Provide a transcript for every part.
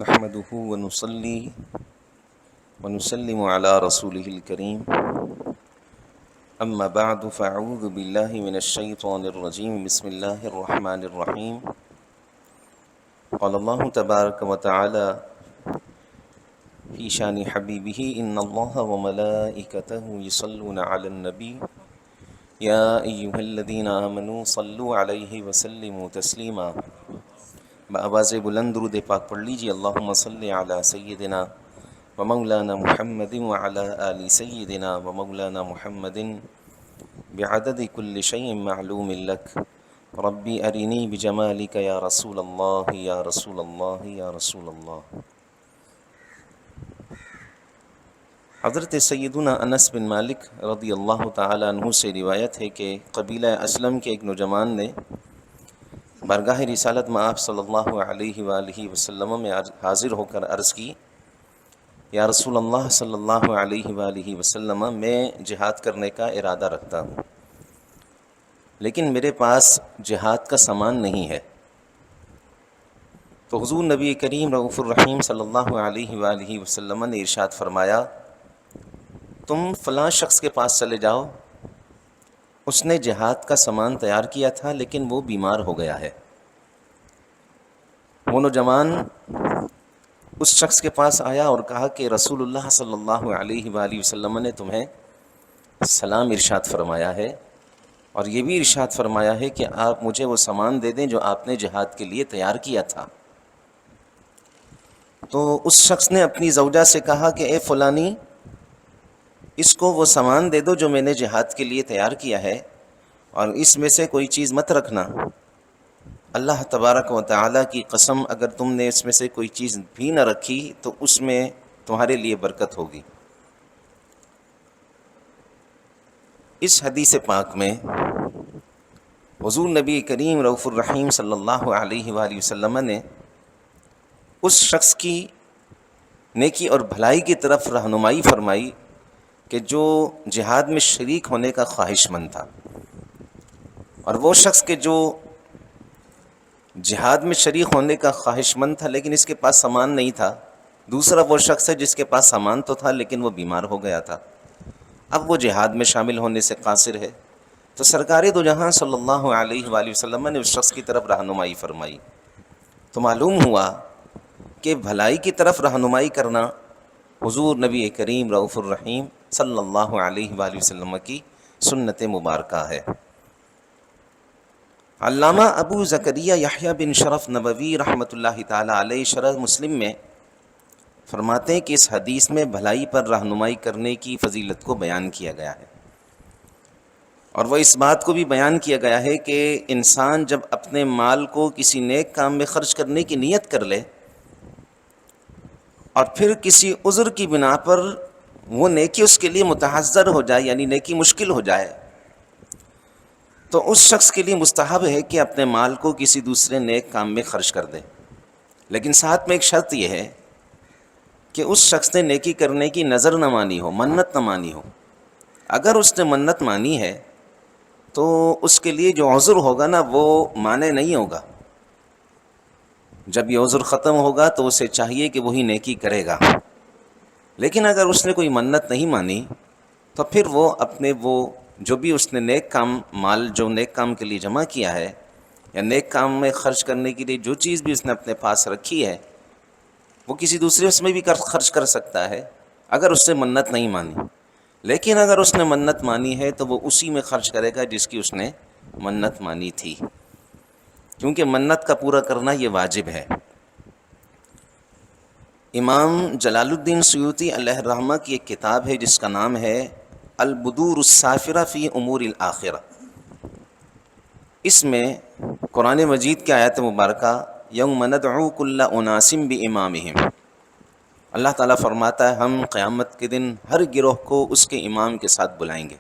نحمده ونصلي ونسلم على رسوله الكريم أما بعد فأعوذ بالله من الشيطان الرجيم بسم الله الرحمن الرحيم قال الله تبارك وتعالى في شان حبيبه إن الله وملائكته يصلون على النبي يا أيها الذين آمنوا صلوا عليه وسلموا تسليما بآواز بلند درود پاک پڑھ لیجیے اللہم صلی علی سیدنا و مولانا محمد وعلی آل سیدنا و مولانا محمد بعدد کل شیء معلوم لک ربی ارنی بجمالک یا رسول اللہ یا رسول اللہ یا رسول اللہ۔ حضرت سیدنا انس بن مالک رضی اللہ تعالیٰ عنہ سے روایت ہے کہ قبیلہ اسلم کے ایک نوجوان نے بارگاہ رسالت میں آپ صلی اللہ علیہ وآلہ وسلم میں حاضر ہو کر عرض کی، یا رسول اللہ صلی اللہ علیہ وآلہ وسلم، میں جہاد کرنے کا ارادہ رکھتا ہوں لیکن میرے پاس جہاد کا سامان نہیں ہے۔ تو حضور نبی کریم رؤوف الرحیم صلی اللہ علیہ وآلہ وسلم نے ارشاد فرمایا، تم فلاں شخص کے پاس چلے جاؤ، اس نے جہاد کا سامان تیار کیا تھا لیکن وہ بیمار ہو گیا ہے۔ وہ نوجوان اس شخص کے پاس آیا اور کہا کہ رسول اللہ صلی اللہ علیہ وآلہ وسلم نے تمہیں سلام ارشاد فرمایا ہے اور یہ بھی ارشاد فرمایا ہے کہ آپ مجھے وہ سامان دے دیں جو آپ نے جہاد کے لیے تیار کیا تھا۔ تو اس شخص نے اپنی زوجہ سے کہا کہ اے فلانی، اس کو وہ سامان دے دو جو میں نے جہاد کے لیے تیار کیا ہے، اور اس میں سے کوئی چیز مت رکھنا۔ اللہ تبارک و تعالیٰ کی قسم، اگر تم نے اس میں سے کوئی چیز بھی نہ رکھی تو اس میں تمہارے لیے برکت ہوگی۔ اس حدیث پاک میں حضور نبی کریم رؤوف الرحیم صلی اللہ علیہ وآلہ وسلم نے اس شخص کی نیکی اور بھلائی کی طرف رہنمائی فرمائی کہ جو جہاد میں شریک ہونے کا خواہش مند تھا، اور وہ شخص کہ جو جہاد میں شریک ہونے کا خواہش مند تھا لیکن اس کے پاس سامان نہیں تھا، دوسرا وہ شخص ہے جس کے پاس سامان تو تھا لیکن وہ بیمار ہو گیا تھا، اب وہ جہاد میں شامل ہونے سے قاصر ہے۔ تو سرکار دو جہاں صلی اللہ علیہ وآلہ وسلم نے اس شخص کی طرف رہنمائی فرمائی۔ تو معلوم ہوا کہ بھلائی کی طرف رہنمائی کرنا حضور نبی کریم رؤوف الرحیم صلی اللہ علیہ وآلہ وسلم کی سنت مبارکہ ہے۔ علامہ ابو زکریا یحییٰ بن شرف نبوی رحمۃ اللہ تعالیٰ علیہ شرح مسلم میں فرماتے ہیں کہ اس حدیث میں بھلائی پر رہنمائی کرنے کی فضیلت کو بیان کیا گیا ہے، اور وہ اس بات کو بھی بیان کیا گیا ہے کہ انسان جب اپنے مال کو کسی نیک کام میں خرچ کرنے کی نیت کر لے اور پھر کسی عذر کی بنا پر وہ نیکی اس کے لیے متحذر ہو جائے، یعنی نیکی مشکل ہو جائے، تو اس شخص کے لیے مستحب ہے کہ اپنے مال کو کسی دوسرے نیک کام میں خرچ کر دے، لیکن ساتھ میں ایک شرط یہ ہے کہ اس شخص نے نیکی کرنے کی نظر نہ مانی ہو، منت نہ مانی ہو۔ اگر اس نے منت مانی ہے تو اس کے لیے جو عذر ہوگا نا وہ مانے نہیں ہوگا، جب یہ عذر ختم ہوگا تو اسے چاہیے کہ وہی نیکی کرے گا۔ لیکن اگر اس نے کوئی منت نہیں مانی تو پھر وہ اپنے وہ جو بھی اس نے نیک کام، مال جو نیک کام کے لیے جمع کیا ہے یا نیک کام میں خرچ کرنے کے لیے جو چیز بھی اس نے اپنے پاس رکھی ہے، وہ کسی دوسرے اس میں بھی خرچ کر سکتا ہے اگر اس نے منت نہیں مانی۔ لیکن اگر اس نے منت مانی ہے تو وہ اسی میں خرچ کرے گا جس کی اس نے منت مانی تھی، کیونکہ منت کا پورا کرنا یہ واجب ہے۔ امام جلال الدین سیوطی علیہ الرحمہ کی ایک کتاب ہے جس کا نام ہے البدور السافرہ فی امور الآخرہ۔ اس میں قرآن مجید کی آیت مبارکہ یوم ندعو کل اناس بامامہم، اللہ تعالیٰ فرماتا ہے ہم قیامت کے دن ہر گروہ کو اس کے امام کے ساتھ بلائیں گے۔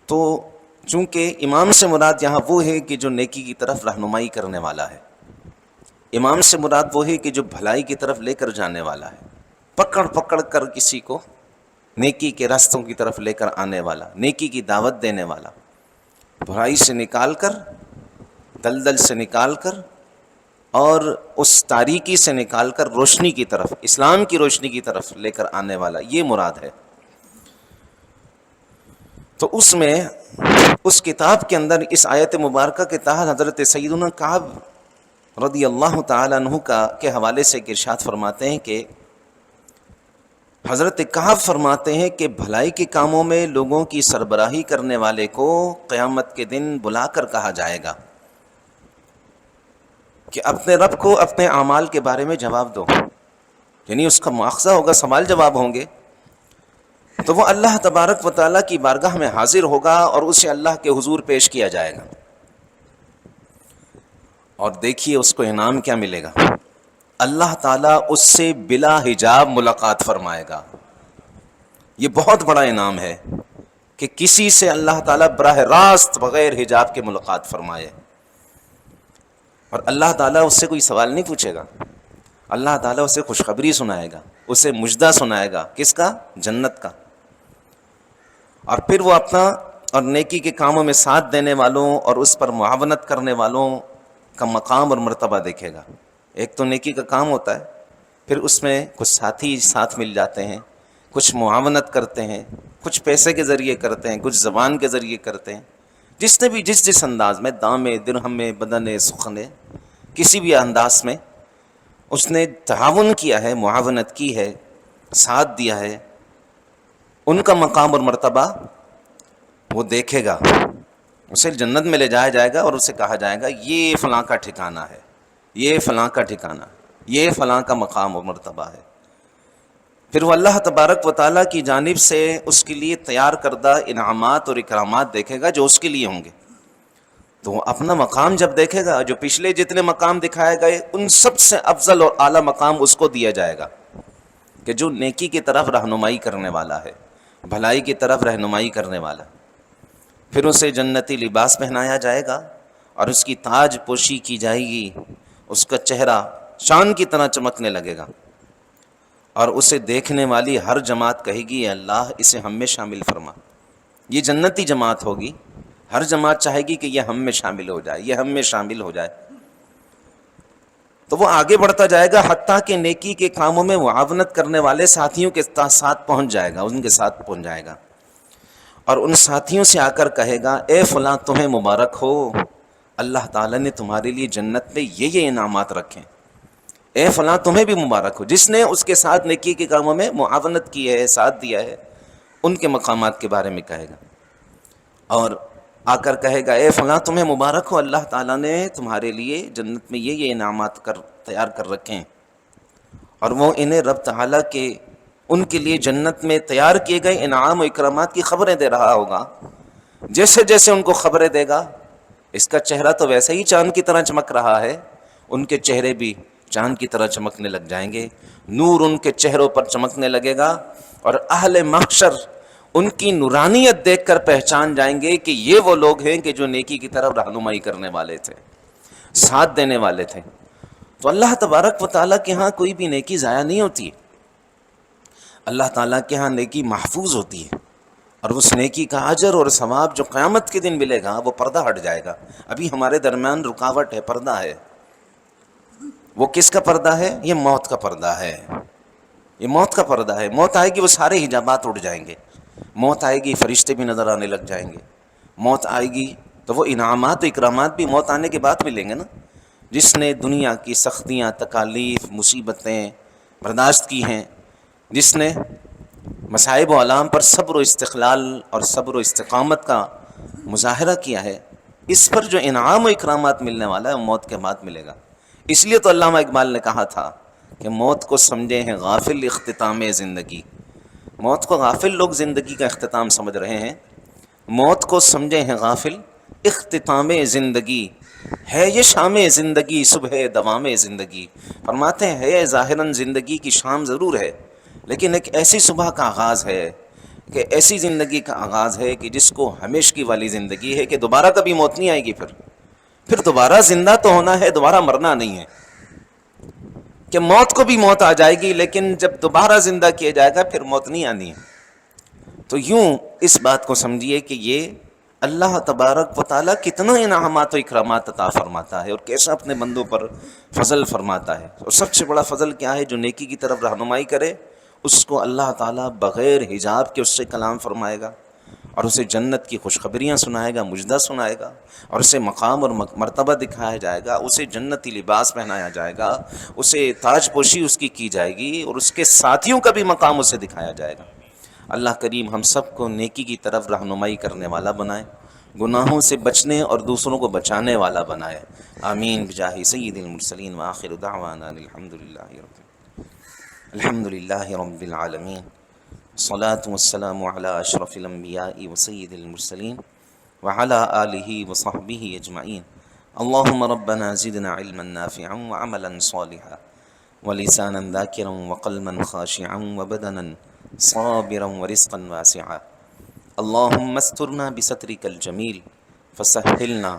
تو چونکہ امام سے مراد یہاں وہ ہے کہ جو نیکی کی طرف رہنمائی کرنے والا ہے، امام سے مراد وہ ہے کہ جو بھلائی کی طرف لے کر جانے والا ہے، پکڑ پکڑ کر کسی کو نیکی کے راستوں کی طرف لے کر آنے والا، نیکی کی دعوت دینے والا، برائی سے نکال کر، دلدل سے نکال کر اور اس تاریکی سے نکال کر روشنی کی طرف، اسلام کی روشنی کی طرف لے کر آنے والا، یہ مراد ہے۔ تو اس میں اس کتاب کے اندر اس آیت مبارکہ کے تحت حضرت سیدنا کعب رضی اللہ تعالی عنہ کے حوالے سے ارشاد فرماتے ہیں کہ حضرت کعب فرماتے ہیں کہ بھلائی کے کاموں میں لوگوں کی سربراہی کرنے والے کو قیامت کے دن بلا کر کہا جائے گا کہ اپنے رب کو اپنے اعمال کے بارے میں جواب دو، یعنی اس کا مواخذہ ہوگا، سوال جواب ہوں گے۔ تو وہ اللہ تبارک و تعالیٰ کی بارگاہ میں حاضر ہوگا اور اسے اللہ کے حضور پیش کیا جائے گا، اور دیکھیے اس کو انعام کیا ملے گا۔ اللہ تعالیٰ اس سے بلا حجاب ملاقات فرمائے گا۔ یہ بہت بڑا انعام ہے کہ کسی سے اللہ تعالیٰ براہ راست بغیر حجاب کے ملاقات فرمائے، اور اللہ تعالیٰ اس سے کوئی سوال نہیں پوچھے گا، اللہ تعالیٰ اسے خوشخبری سنائے گا، اسے مجدہ سنائے گا، کس کا؟ جنت کا۔ اور پھر وہ اپنا اور نیکی کے کاموں میں ساتھ دینے والوں اور اس پر معاونت کرنے والوں کا مقام اور مرتبہ دیکھے گا۔ ایک تو نیکی کا کام ہوتا ہے، پھر اس میں کچھ ساتھی ساتھ مل جاتے ہیں، کچھ معاونت کرتے ہیں، کچھ پیسے کے ذریعے کرتے ہیں، کچھ زبان کے ذریعے کرتے ہیں، جس نے بھی جس انداز میں، دام درہم میں، بدن سخن، کسی بھی انداز میں اس نے تعاون کیا ہے، معاونت کی ہے، ساتھ دیا ہے، ان کا مقام اور مرتبہ وہ دیکھے گا۔ اسے جنت میں لے جایا جائے گا اور اسے کہا جائے گا یہ فلاں کا ٹھکانہ ہے، یہ فلاں کا ٹھکانہ، یہ فلاں کا مقام اور مرتبہ ہے۔ پھر وہ اللہ تبارک و تعالیٰ کی جانب سے اس کے لیے تیار کردہ انعامات اور اکرامات دیکھے گا جو اس کے لیے ہوں گے۔ تو وہ اپنا مقام جب دیکھے گا، جو پچھلے جتنے مقام دکھائے گئے ان سب سے افضل اور اعلیٰ مقام اس کو دیا جائے گا کہ جو نیکی کی طرف رہنمائی کرنے والا ہے، بھلائی کی طرف رہنمائی کرنے والا۔ پھر اسے جنتی لباس پہنایا جائے گا اور اس کی تاج پوشی کی جائے گی، اس کا چہرہ چاند کی طرح چمکنے لگے گا، اور اسے دیکھنے والی ہر جماعت کہے گی اے اللہ اسے ہم میں شامل فرما۔ یہ جنتی جماعت ہوگی، ہر جماعت چاہے گی کہ یہ ہم میں شامل ہو جائے، یہ ہم میں شامل ہو جائے۔ تو وہ آگے بڑھتا جائے گا حتیٰ کہ نیکی کے کاموں میں معاونت کرنے والے ساتھیوں کے ساتھ پہنچ جائے گا، ان کے ساتھ پہنچ جائے گا، اور ان ساتھیوں سے آ کر کہے گا اے فلاں تمہیں مبارک ہو، اللہ تعالیٰ نے تمہارے لیے جنت میں یہ انعامات رکھے، اے فلاں تمہیں بھی مبارک ہو، جس نے اس کے ساتھ نیکی کے کاموں میں معاونت کی ہے، ساتھ دیا ہے، ان کے مقامات کے بارے میں کہے گا، اور آ کر کہے گا اے فلاں تمہیں مبارک ہو، اللہ تعالیٰ نے تمہارے لیے جنت میں یہ انعامات تیار کر رکھے ہیں، اور وہ انہیں رب تعالیٰ کے ان کے لیے جنت میں تیار کیے گئے انعام و اکرامات کی خبریں دے رہا ہوگا۔ جیسے جیسے ان کو خبریں دے گا، اس کا چہرہ تو ویسے ہی چاند کی طرح چمک رہا ہے، ان کے چہرے بھی چاند کی طرح چمکنے لگ جائیں گے، نور ان کے چہروں پر چمکنے لگے گا، اور اہل محشر ان کی نورانیت دیکھ کر پہچان جائیں گے کہ یہ وہ لوگ ہیں کہ جو نیکی کی طرف رہنمائی کرنے والے تھے، ساتھ دینے والے تھے۔ تو اللہ تبارک و تعالیٰ کے ہاں کوئی بھی نیکی ضائع نہیں ہوتی، اللہ تعالیٰ کے ہاں نیکی محفوظ ہوتی ہے، اور اس نیکی کا اجر اور ثواب جو قیامت کے دن ملے گا وہ پردہ ہٹ جائے گا۔ ابھی ہمارے درمیان رکاوٹ ہے، پردہ ہے۔ وہ کس کا پردہ ہے؟ یہ موت کا پردہ ہے، یہ موت کا پردہ ہے۔ موت آئے گی وہ سارے حجابات اٹھ جائیں گے، موت آئے گی فرشتے بھی نظر آنے لگ جائیں گے، موت آئے گی تو وہ انعامات و اکرامات بھی موت آنے کے بعد ملیں گے نا۔ جس نے دنیا کی سختیاں، تکالیف، مصیبتیں برداشت کی ہیں، جس نے مصائب و آلام پر صبر و استقلال اور صبر و استقامت کا مظاہرہ کیا ہے، اس پر جو انعام و اکرامات ملنے والا ہے وہ موت کے بعد ملے گا۔ اس لیے تو علامہ اقبال نے کہا تھا کہ موت کو سمجھے ہیں غافل اختتام زندگی۔ موت کو غافل لوگ زندگی کا اختتام سمجھ رہے ہیں، موت کو سمجھے ہیں غافل اختتام زندگی، ہے یہ شام زندگی صبح دوام زندگی۔ فرماتے ہیں ہے ظاہراً زندگی کی شام ضرور ہے، لیکن ایک ایسی صبح کا آغاز ہے کہ ایسی زندگی کا آغاز ہے کہ جس کو ہمیشگی والی زندگی ہے، کہ دوبارہ کبھی موت نہیں آئے گی۔ پھر دوبارہ زندہ تو ہونا ہے، دوبارہ مرنا نہیں ہے، کہ موت کو بھی موت آ جائے گی لیکن جب دوبارہ زندہ کیا جائے گا پھر موت نہیں آنی ہے۔ تو یوں اس بات کو سمجھیے کہ یہ اللہ تبارک و تعالیٰ کتنا انعامات و اکرامات عطا فرماتا ہے اور کیسا اپنے بندوں پر فضل فرماتا ہے. اور سب سے بڑا فضل کیا ہے؟ جو نیکی کی طرف رہنمائی کرے اس کو اللہ تعالیٰ بغیر حجاب کے اس سے کلام فرمائے گا اور اسے جنت کی خوشخبریاں سنائے گا، مجدہ سنائے گا، اور اسے مقام اور مرتبہ دکھایا جائے گا، اسے جنتی لباس پہنایا جائے گا، اسے تاج پوشی اس کی جائے گی، اور اس کے ساتھیوں کا بھی مقام اسے دکھایا جائے گا. اللہ کریم ہم سب کو نیکی کی طرف رہنمائی کرنے والا بنائے، گناہوں سے بچنے اور دوسروں کو بچانے والا بنائے. آمین بجاہ سید المرسلین وآخر دعوانا الحمد للہ رب العالمین. الصلاة والسلام على اشرف الانبیاء وسید المرسلین وعلى آلہ وصحبہ اجمعین. اللہم ربنا زدنا علما نافعا وعملا صالحا ولسانا ذاکرا وقلبا خاشعا وبدنا صابرا ورزقا واسعا. اللہم استرنا بسترک الجمیل فسہلنا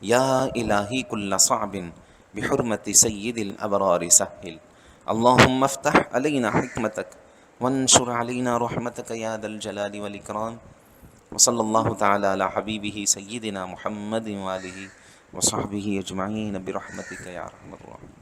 یا الہی کل صعب بحرمت سید الابرار سہل. اللہم افتح علینا حکمتک وانشر علینا رحمتک یا ذا الجلال والاکرام. وصلی اللہ تعالی علی حبیبہ سیدنا محمد وآلہ وصحبہ اجمعین برحمتک یا ارحم الراحمین.